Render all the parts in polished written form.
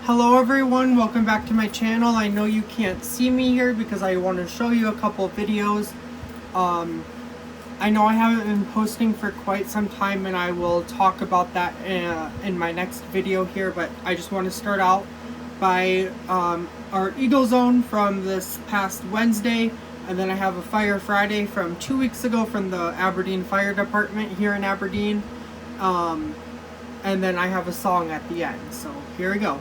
Hello everyone, welcome back to my channel. I know you can't see me here because I want to show you a couple of videos. I know I haven't been posting for quite some time, and I will talk about that in my next video here, but I just want to start out by our Eagle Zone from this past Wednesday, and then I have a Fire Friday from 2 weeks ago from the Aberdeen Fire Department here in Aberdeen, and then I have a song at the end, so here we go.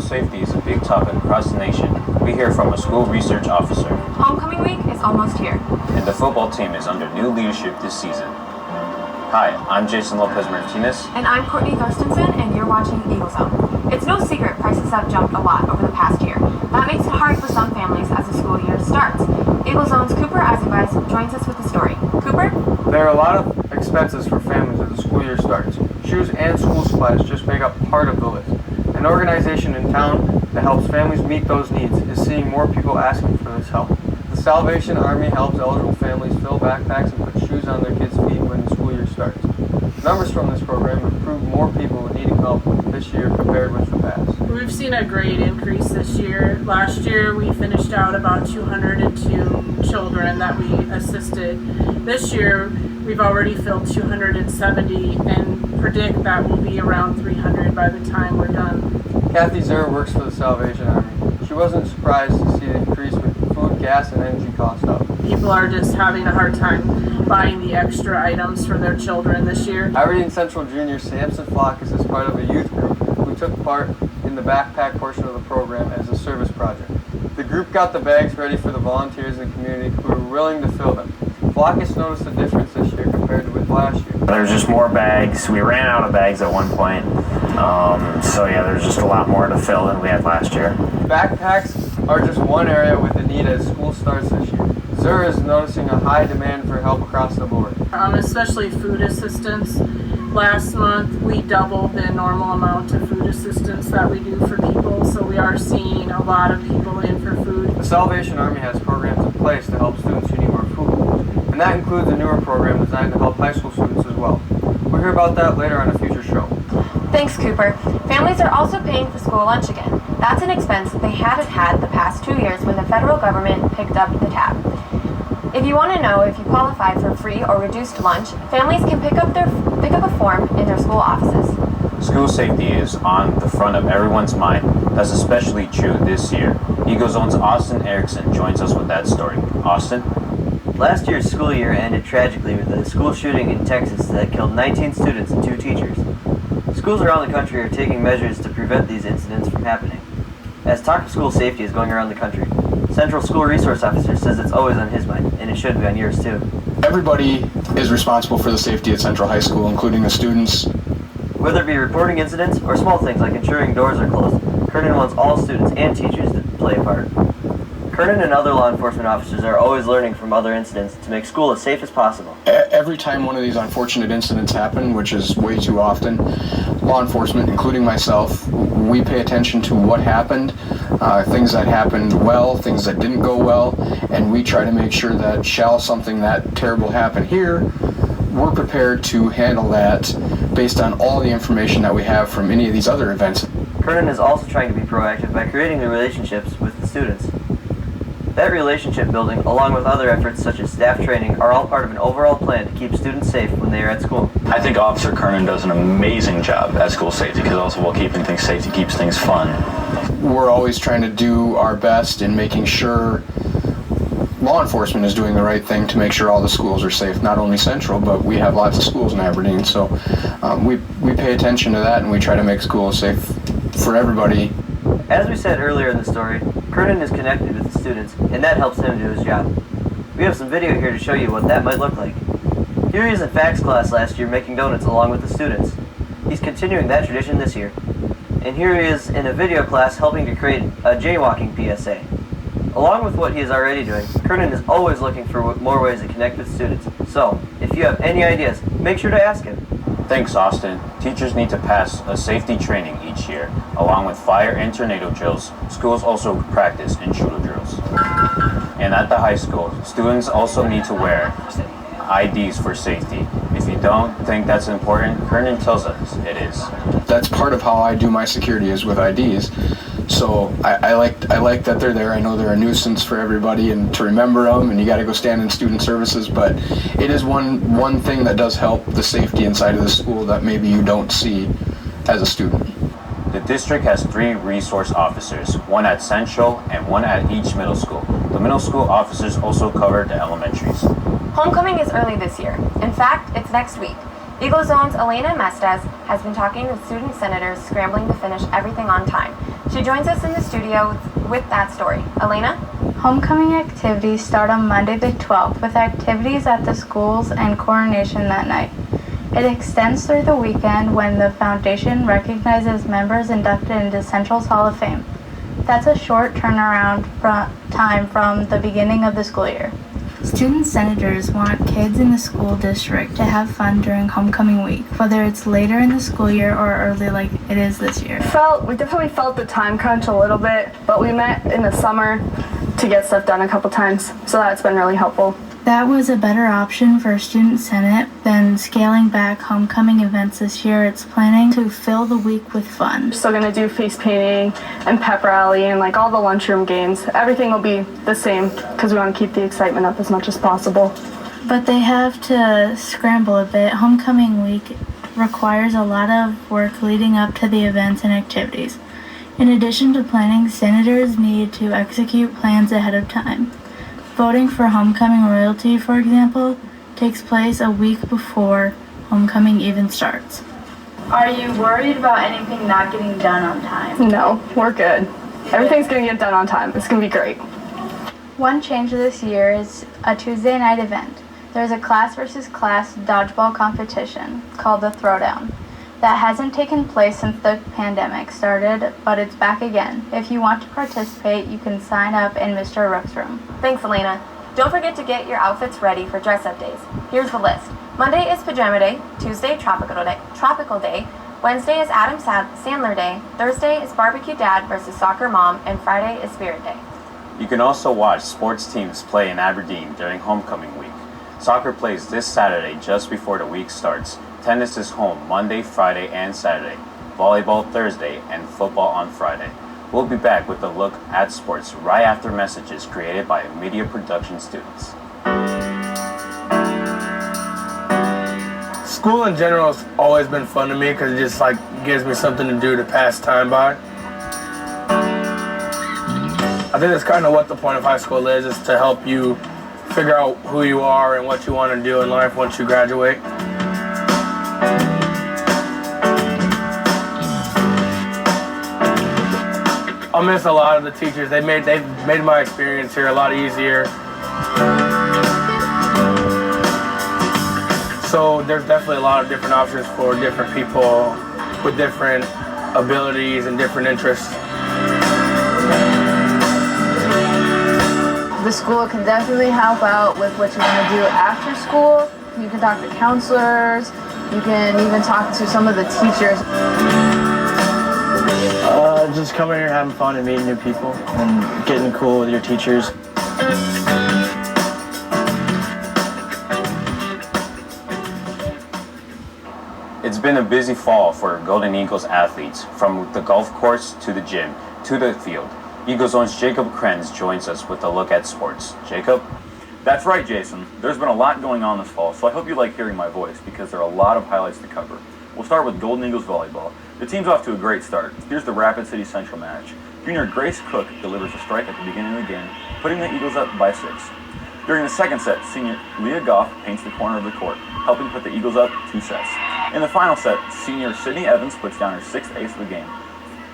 Safety is a big topic across the nation. We hear from a school research officer. Homecoming week is almost here. And the football team is under new leadership this season. Hi, I'm Jason Lopez-Martinez. And I'm Courtney Thorstensen, and you're watching Eagle Zone. It's no secret prices have jumped a lot over the past year. That makes it hard for some families as the school year starts. Eagle Zone's Cooper Azubais joins us with the story. Cooper? There are a lot of expenses for families as the school year starts. Shoes and school supplies just make up part of the list. An organization in town that helps families meet those needs is seeing more people asking for this help. The Salvation Army helps eligible families fill backpacks and put shoes on their kids' feet when the school year starts. Numbers from this program have proved more people needing help this year compared with the past. We've seen a great increase this year. Last year we finished out about 202 children that we assisted. This year we've already filled 270 and predict that will be around 300 by the time we're done. Kathy Zer works for the Salvation Army. She wasn't surprised to see the increase with food, gas, and energy costs up. People are just having a hard time buying the extra items for their children this year. Aberdeen Central Junior Samson Flockus is part of a youth group who took part in the backpack portion of the program as a service project. The group got the bags ready for the volunteers in the community who were willing to fill them. Flockus noticed a difference this year compared to with last year. There's just more bags. We ran out of bags at one point. So yeah, there's just a lot more to fill than we had last year. Backpacks are just one area with the need as school starts this year. Zur is noticing a high demand for help across the board. Especially food assistance. Last month we doubled the normal amount of food assistance that we do for people, so we are seeing a lot of people in for food. The Salvation Army has programs in place to help students who need more food, and that includes a newer program designed to help high school students as well. We'll hear about that later on a future show. Thanks, Cooper. Families are also paying for school lunch again. That's an expense they haven't had the past 2 years when the federal government picked up the tab. If you want to know if you qualify for free or reduced lunch, families can pick up a form in their school offices. School safety is on the front of everyone's mind. That's especially true this year. Eagle Zone's Austin Erickson joins us with that story. Austin? Last year's school year ended tragically with a school shooting in Texas that killed 19 students and 2 teachers. Schools around the country are taking measures to prevent these incidents from happening. As talk of school safety is going around the country, Central School Resource Officer says it's always on his mind, and it should be on yours too. Everybody is responsible for the safety at Central High School, including the students. Whether it be reporting incidents or small things like ensuring doors are closed, Kernan wants all students and teachers to play a part. Kernan and other law enforcement officers are always learning from other incidents to make school as safe as possible. Every time one of these unfortunate incidents happen, which is way too often, law enforcement, including myself, we pay attention to what happened, things that happened well, things that didn't go well, and we try to make sure that shall something that terrible happen here, we're prepared to handle that based on all the information that we have from any of these other events. Kernan is also trying to be proactive by creating the relationships with the students. That relationship building, along with other efforts such as staff training, are all part of an overall plan to keep students safe when they are at school. I think Officer Kernan does an amazing job at school safety because also while keeping things safe, he keeps things fun. We're always trying to do our best in making sure law enforcement is doing the right thing to make sure all the schools are safe, not only Central, but we have lots of schools in Aberdeen, so we pay attention to that and we try to make schools safe for everybody. As we said earlier in the story, Kernan is connected with the students, and that helps him do his job. We have some video here to show you what that might look like. Here he is in FACS class last year making donuts along with the students. He's continuing that tradition this year. And here he is in a video class helping to create a jaywalking PSA. Along with what he is already doing, Kernan is always looking for more ways to connect with students. So, if you have any ideas, make sure to ask him. Thanks, Austin. Teachers need to pass a safety training each year. Along with fire and tornado drills, schools also practice intruder drills. And at the high school, students also need to wear IDs for safety. If you don't think that's important, Kernan tells us it is. That's part of how I do my security, is with IDs. So I like that they're there. I know they're a nuisance for everybody, and to remember them, and you got to go stand in student services. But it is one thing that does help the safety inside of the school that maybe you don't see as a student. The district has 3 resource officers, one at Central and one at each middle school. The middle school officers also cover the elementaries. Homecoming is early this year. In fact, it's next week. Eagle Zone's Elena Mestez has been talking with student senators scrambling to finish everything on time. She joins us in the studio with that story. Elena? Homecoming activities start on Monday the 12th with activities at the schools and coronation that night. It extends through the weekend when the foundation recognizes members inducted into Central's Hall of Fame. That's a short turnaround time from the beginning of the school year. Student senators want kids in the school district to have fun during homecoming week, whether it's later in the school year or early like it is this year. We definitely felt the time crunch a little bit, but we met in the summer to get stuff done a couple times, so that's been really helpful. That was a better option for Student Senate than scaling back homecoming events this year. It's planning to fill the week with fun. We're still going to do face painting and pep rally and like all the lunchroom games. Everything will be the same because we want to keep the excitement up as much as possible. But they have to scramble a bit. Homecoming week requires a lot of work leading up to the events and activities. In addition to planning, senators need to execute plans ahead of time. Voting for homecoming royalty, for example, takes place a week before homecoming even starts. Are you worried about anything not getting done on time? No, we're good. Everything's going to get done on time. It's going to be great. One change this year is a Tuesday night event. There's a class versus class dodgeball competition called the Throwdown. That hasn't taken place since the pandemic started, but it's back again. If you want to participate, you can sign up in Mr. Rook's room. Thanks, Elena. Don't forget to get your outfits ready for dress-up days. Here's the list. Monday is Pajama Day, Tuesday Tropical Day, Wednesday is Adam Sandler Day, Thursday is Barbecue Dad versus Soccer Mom, and Friday is Spirit Day. You can also watch sports teams play in Aberdeen during homecoming week. Soccer plays this Saturday just before the week starts. Tennis is home Monday, Friday, and Saturday. Volleyball Thursday, and football on Friday. We'll be back with a look at sports right after messages created by media production students. School in general has always been fun to me because it just gives me something to do to pass time by. I think that's kind of what the point of high school is to help you figure out who you are and what you want to do in life once you graduate. I miss a lot of the teachers. They've made my experience here a lot easier. So there's definitely a lot of different options for different people with different abilities and different interests. The school can definitely help out with what you want to do after school. You can talk to counselors. You can even talk to some of the teachers. Just coming here, having fun, and meeting new people, and getting cool with your teachers. It's been a busy fall for Golden Eagles athletes, from the golf course to the gym to the field. Eagle Zone's Jacob Krenz joins us with a look at sports. Jacob? That's right, Jason. There's been a lot going on this fall, so I hope you like hearing my voice because there are a lot of highlights to cover. We'll start with Golden Eagles volleyball. The team's off to a great start. Here's the Rapid City Central match. Junior Grace Cook delivers a strike at the beginning of the game, putting the Eagles up by 6. During the second set, senior Leah Goff paints the corner of the court, helping put the Eagles up 2 sets. In the final set, senior Sydney Evans puts down her 6th ace of the game,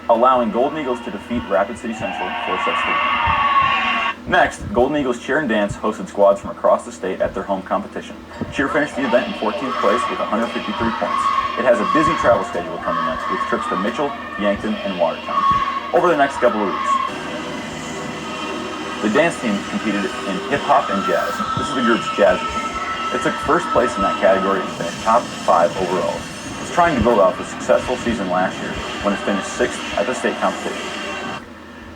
allowing Golden Eagles to defeat Rapid City Central 4 sets to 1. Next, Golden Eagles Cheer and Dance hosted squads from across the state at their home competition. Cheer finished the event in 14th place with 153 points. It has a busy travel schedule coming up, with trips to Mitchell, Yankton, and Watertown over the next couple of weeks. The dance team competed in hip-hop and jazz. This is the group's jazz team. It took first place in that category and finished top 5 overall. It's trying to build off a successful season last year when it finished 6th at the state competition.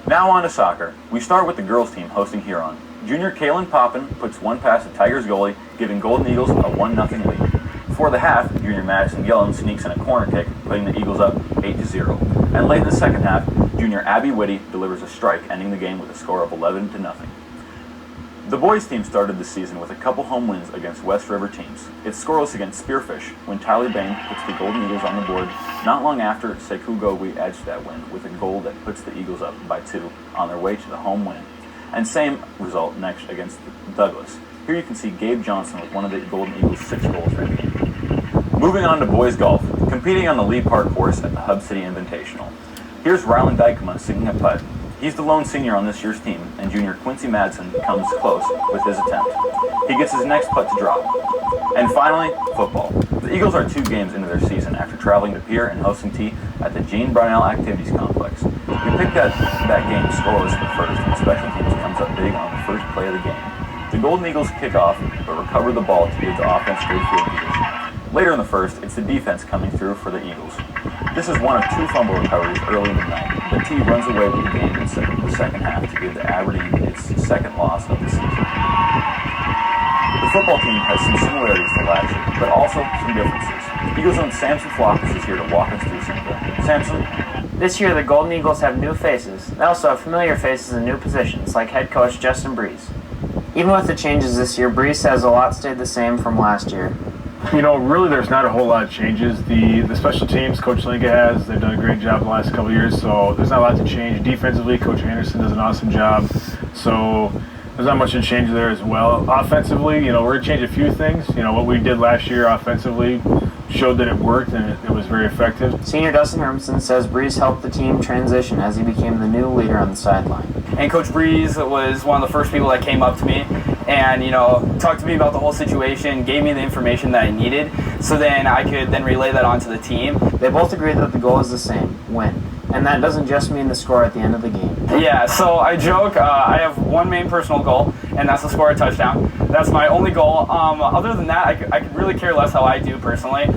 Now on to soccer. We start with the girls team hosting Huron. Junior Kaylin Poppin puts one past the Tigers goalie, giving Golden Eagles a 1-0 lead. Before the half, Junior Madison Yellen sneaks in a corner kick, putting the Eagles up 8-0. And late in the second half, Junior Abby Whitty delivers a strike, ending the game with a score of 11-0. The boys team started the season with a couple home wins against West River teams. It's scoreless against Spearfish when Tyler Bain puts the Golden Eagles on the board. Not long after, Sekou Gogui edged that win with a goal that puts the Eagles up by 2 on their way to the home win. And same result next against Douglas. Here you can see Gabe Johnson with one of the Golden Eagles' 6 goals for the game. Moving on to boys golf, competing on the Lee Park course at the Hub City Invitational. Here's Rylan Dykema singing a putt. He's the lone senior on this year's team, and junior Quincy Madsen comes close with his attempt. He gets his next putt to drop. And finally, football. The Eagles are 2 games into their season after traveling to Pierre and hosting tea at the Gene Brownell Activities Complex. We picked that game scoreless in the first, and special teams comes up big on the first play of the game. The Golden Eagles kick off, but recover the ball to give the offense great field position. Later in the first, it's the defense coming through for the Eagles. This is one of 2 fumble recoveries early in the night, but T runs away with the game in the second half to give the Aberdeen its 2nd loss of the season. The football team has some similarities to last year, but also some differences. Eagles' own Samson Flockus is here to walk us through some of them. Samson? This year, the Golden Eagles have new faces. They also have familiar faces in new positions, like head coach Justin Breeze. Even with the changes this year, Breeze says a lot stayed the same from last year. You know, really there's not a whole lot of changes. The special teams Coach Linka has, they've done a great job the last couple of years, so there's not a lot to change. Defensively, Coach Anderson does an awesome job, so there's not much to change there as well. Offensively, you know, we're going to change a few things. You know, what we did last year offensively showed that it worked and it was very effective. Senior Dustin Hermanson says Breeze helped the team transition as he became the new leader on the sideline. And Coach Breeze was one of the first people that came up to me and, you know, talked to me about the whole situation, gave me the information that I needed, so then I could then relay that onto the team. They both agree that the goal is the same, win. And that doesn't just mean the score at the end of the game. Yeah, so I joke, I have one main personal goal, and that's to score a touchdown. That's my only goal. Other than that, I could really care less how I do personally.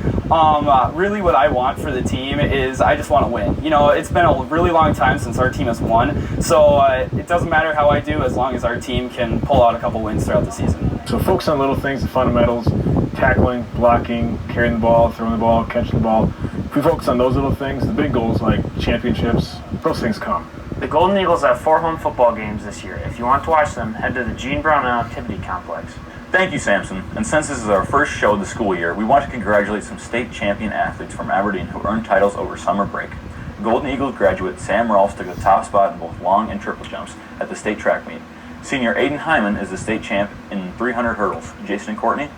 Really what I want for the team is I just want to win. You know, it's been a really long time since our team has won, so it doesn't matter how I do as long as our team can pull out a couple wins throughout the season. So focus on little things, the fundamentals, tackling, blocking, carrying the ball, throwing the ball, catching the ball. If we focus on those little things, the big goals like championships, those things come. The Golden Eagles have 4 home football games this year. If you want to watch them, head to the Gene Brownell Activity Complex. Thank you, Samson. And since this is our first show of the school year, we want to congratulate some state champion athletes from Aberdeen who earned titles over summer break. Golden Eagles graduate Sam Rolfs took the top spot in both long and triple jumps at the state track meet. Senior Aiden Hyman is the state champ in 300 hurdles. Jason and Courtney?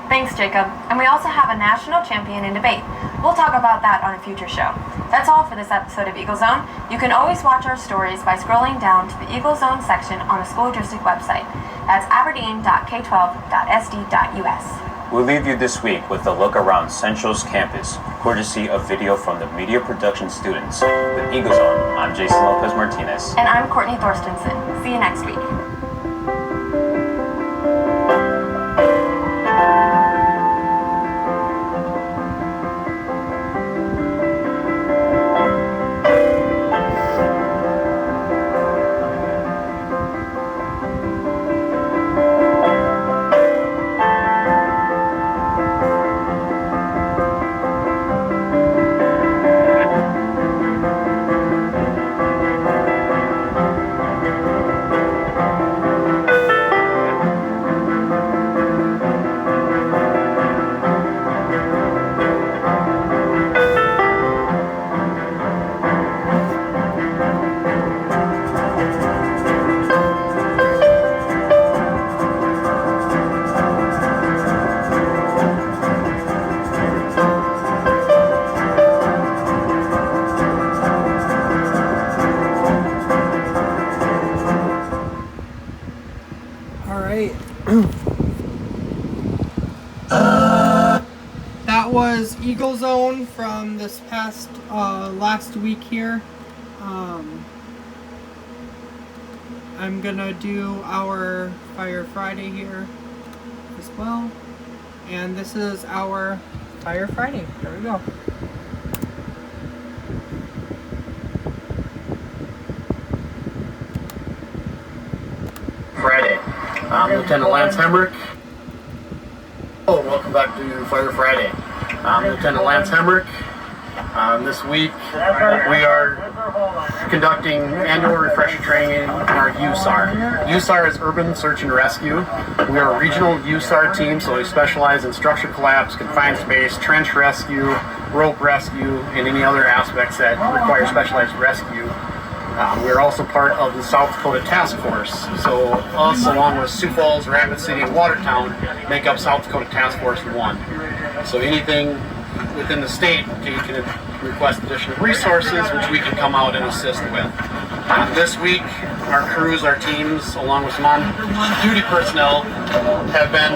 Thanks, Jacob. And we also have a national champion in debate. We'll talk about that on a future show. That's all for this episode of Eagle Zone. You can always watch our stories by scrolling down to the Eagle Zone section on the school district website. That's aberdeen.k12.sd.us. We'll leave you this week with a look around Central's campus, courtesy of video from the media production students. With Eagle Zone, I'm Jason Lopez Martinez. And I'm Courtney Thorstensen. See you next week. That was Eagle Zone from this past I'm gonna do our Fire Friday here as well. And this is our Fire Friday. There we go. Friday. I'm Lieutenant Lance Hemrick. Oh, welcome back to Fire Friday. I'm Lieutenant Lance Hemrick. This week we are conducting annual refresher training in our USAR. USAR is Urban Search and Rescue. We are a regional USAR team, so we specialize in structure collapse, confined space, trench rescue, rope rescue, and any other aspects that require specialized rescue. We're also part of the South Dakota Task Force. So us, along with Sioux Falls, Rapid City, and Watertown, make up South Dakota Task Force 1. So anything within the state, you can request additional resources, which we can come out and assist with. This week, our crews, our teams, along with some on-duty personnel, have been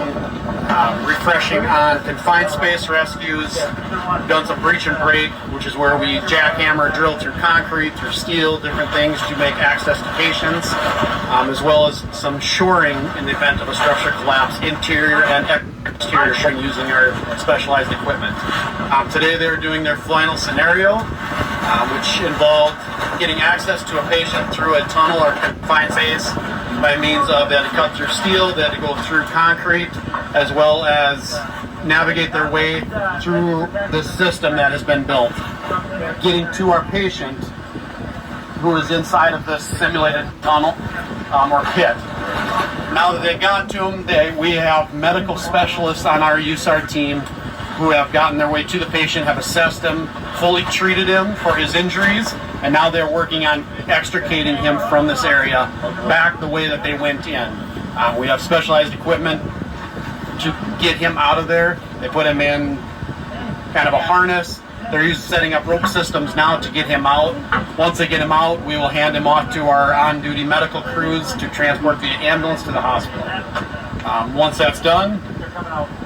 refreshing on confined space rescues. We've done some breach and break, which is where we jackhammer, drill through concrete, through steel, different things to make access to patients, as well as some shoring in the event of a structure collapse, interior and exterior shoring using our specialized equipment. Today they're doing their final scenario, which involved getting access to a patient through a tunnel or confined space by means of they had to cut through steel, they had to go through concrete, as well as navigate their way through the system that has been built. Getting to our patient who is inside of this simulated tunnel or pit. Now that they got to him, we have medical specialists on our USAR team who have gotten their way to the patient, have assessed him, fully treated him for his injuries, and now they're working on extricating him from this area back the way that they went in. We have specialized equipment to get him out of there. They put him in kind of a harness. They're setting up rope systems now to get him out. Once they get him out, we will hand him off to our on-duty medical crews to transport via ambulance to the hospital. Once that's done,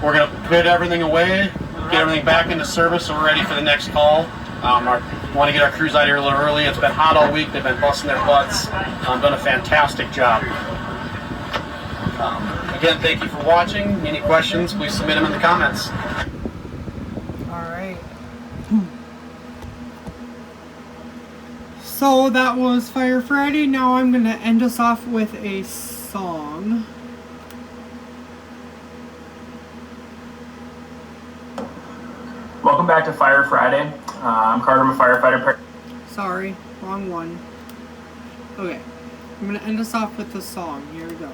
we're going to put everything away, get everything back into service so we're ready for the next call. Want to get our crews out here a little early. It's been hot all week. They've been busting their butts. Done a fantastic job. Again, thank you for watching. Any questions, please submit them in the comments. Alright. So that was Fire Friday. Now I'm going to end us off with a song. Welcome back to Fire Friday. I'm Carter, I'm a firefighter. Sorry, wrong one. Okay, I'm going to end us off with the song. Here we go.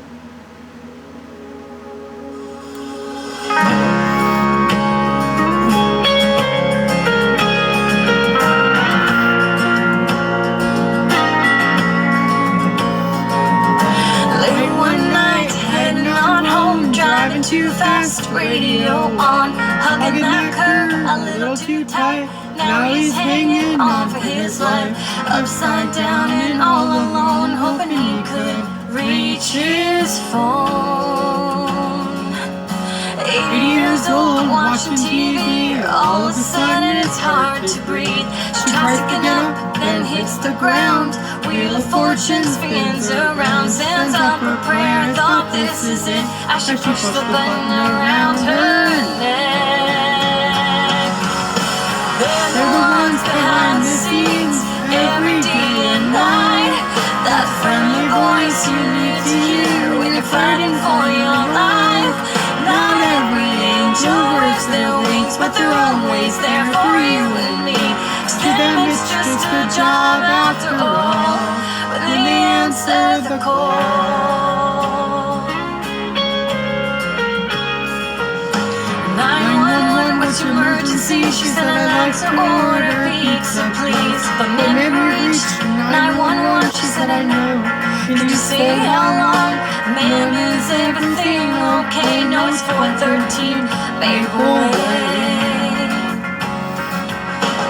Late one night, heading on home, driving too fast, radio on, hugging that curb a little too tight. Now he's hanging on for his life, upside down and all alone, hoping he could reach his phone. 80 years old, watching TV, all of a sudden it's hard to breathe. She tries to get up, then hits the ground. Wheel of Fortune spins around, stands up a prayer, thought this is it. I should push the button around her neck. They're the ones behind the scenes, every day and night. That friendly voice you need to hear when you're fighting for your life. Not every angel works their wings, but they're always there for you and me. To them it's just a job after all, but they answer the call. 911, what's your emergency? She said I'd like to order pizza, please. But memory reached 911, she said I know. Can you say how long? Ma'am, is everything okay? No, it's 413 Maple Way.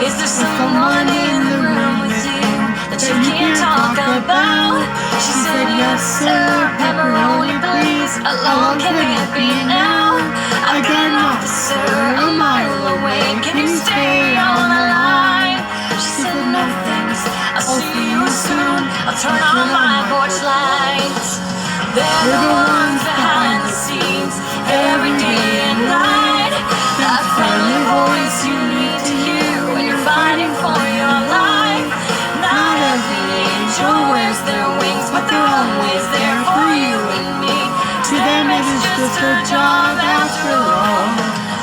Is there someone in the room with you that you can't talk about? She said, yes sir, pepperoni please. How long can it be now? I got an officer a mile away. Can you stay on the line? She said, no thanks, I'll see you soon. I'll turn on my porch light. They're the ones behind the scenes, every day and night. That friendly voice you need to hear when you're fighting for your life. Not every angel wears their wings, but they're always there for you and me. To them it is just a job after all,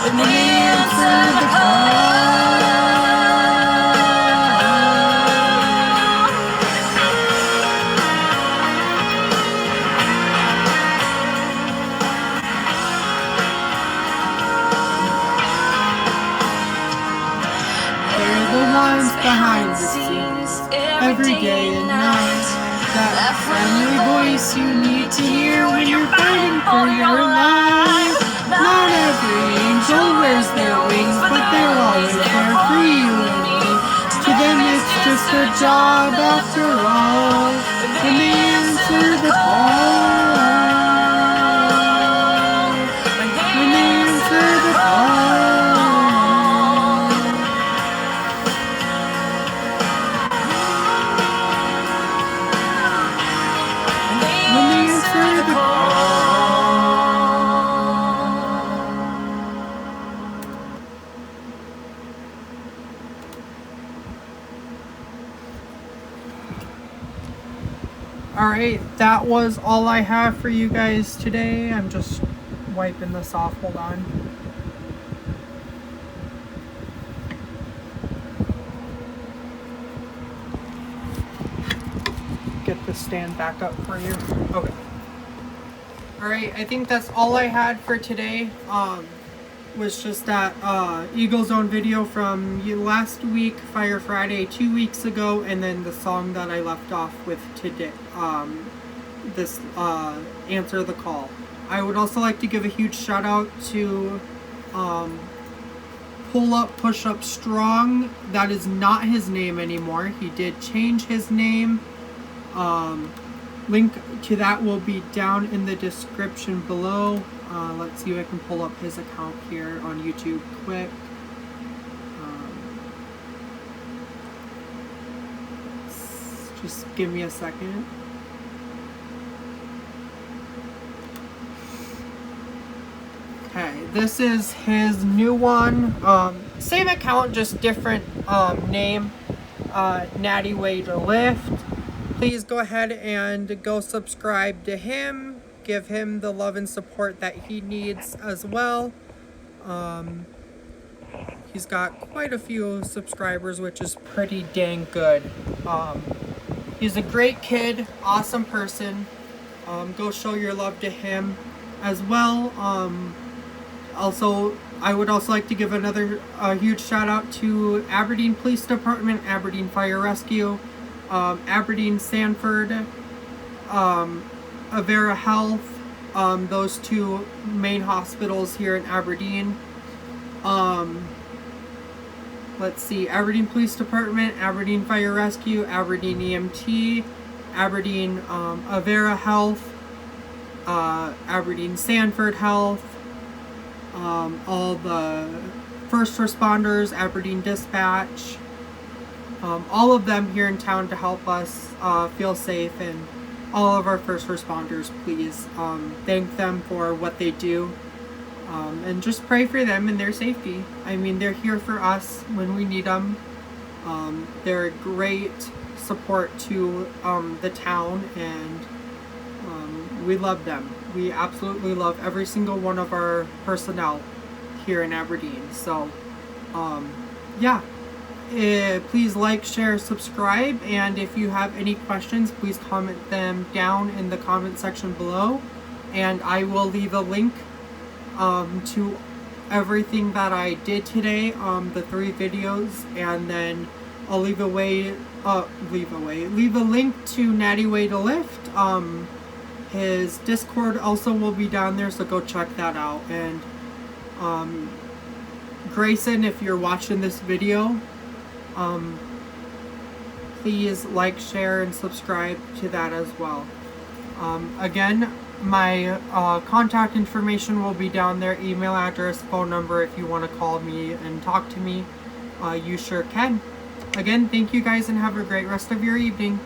when they answer the call. They're the ones behind the scenes, every day and night. That friendly voice you need to hear when you're fighting for your life. Not every angel wears their wings, but they're always there for you and me. To them it's just a job after all, when they answer the call. When they answer the call. Alright, that was all I have for you guys today. I'm just wiping this off, hold on. Get the stand back up for you. Okay. Alright, I think that's all I had for today. Was just that Eagle Zone video from last week, Fire Friday 2 weeks ago, and then the song that I left off with today, this Answer the Call. I would also like to give a huge shout out to Pull Up Push Up Strong. That is not his name anymore. He did change his name. Link to that will be down in the description below. Let's see if I can pull up his account here on YouTube quick. Just give me a second. Okay, this is his new one. Same account, just different name. Natty Way to Lift. Please go ahead and go subscribe to him. Give him the love and support that he needs as well. He's got quite a few subscribers, which is pretty dang good. He's a great kid, awesome person. Go show your love to him as well. Also, I would also like to give another huge shout out to Aberdeen Police Department, Aberdeen Fire Rescue, Aberdeen Sanford, Avera Health, those two main hospitals here in Aberdeen. Let's see, Aberdeen Police Department, Aberdeen Fire Rescue, Aberdeen EMT, Aberdeen Avera Health, Aberdeen Sanford Health, all the first responders, Aberdeen Dispatch, all of them here in town to help us feel safe, and all of our first responders, please thank them for what they do, and just pray for them and their safety. I mean, they're here for us when we need them. They're a great support to the town, and we love them. We absolutely love every single one of our personnel here in Aberdeen. So yeah, please like, share, subscribe, and if you have any questions, please comment them down in the comment section below, and I will leave a link to everything that I did today, the 3 videos, and then I'll leave a link to Natty Way to Lift. His Discord also will be down there, so go check that out. And Grayson, if you're watching this video, please like, share, and subscribe to that as well. Again, my contact information will be down there, email address, phone number. If you want to call me and talk to me, you sure can. Again, thank you guys, and have a great rest of your evening.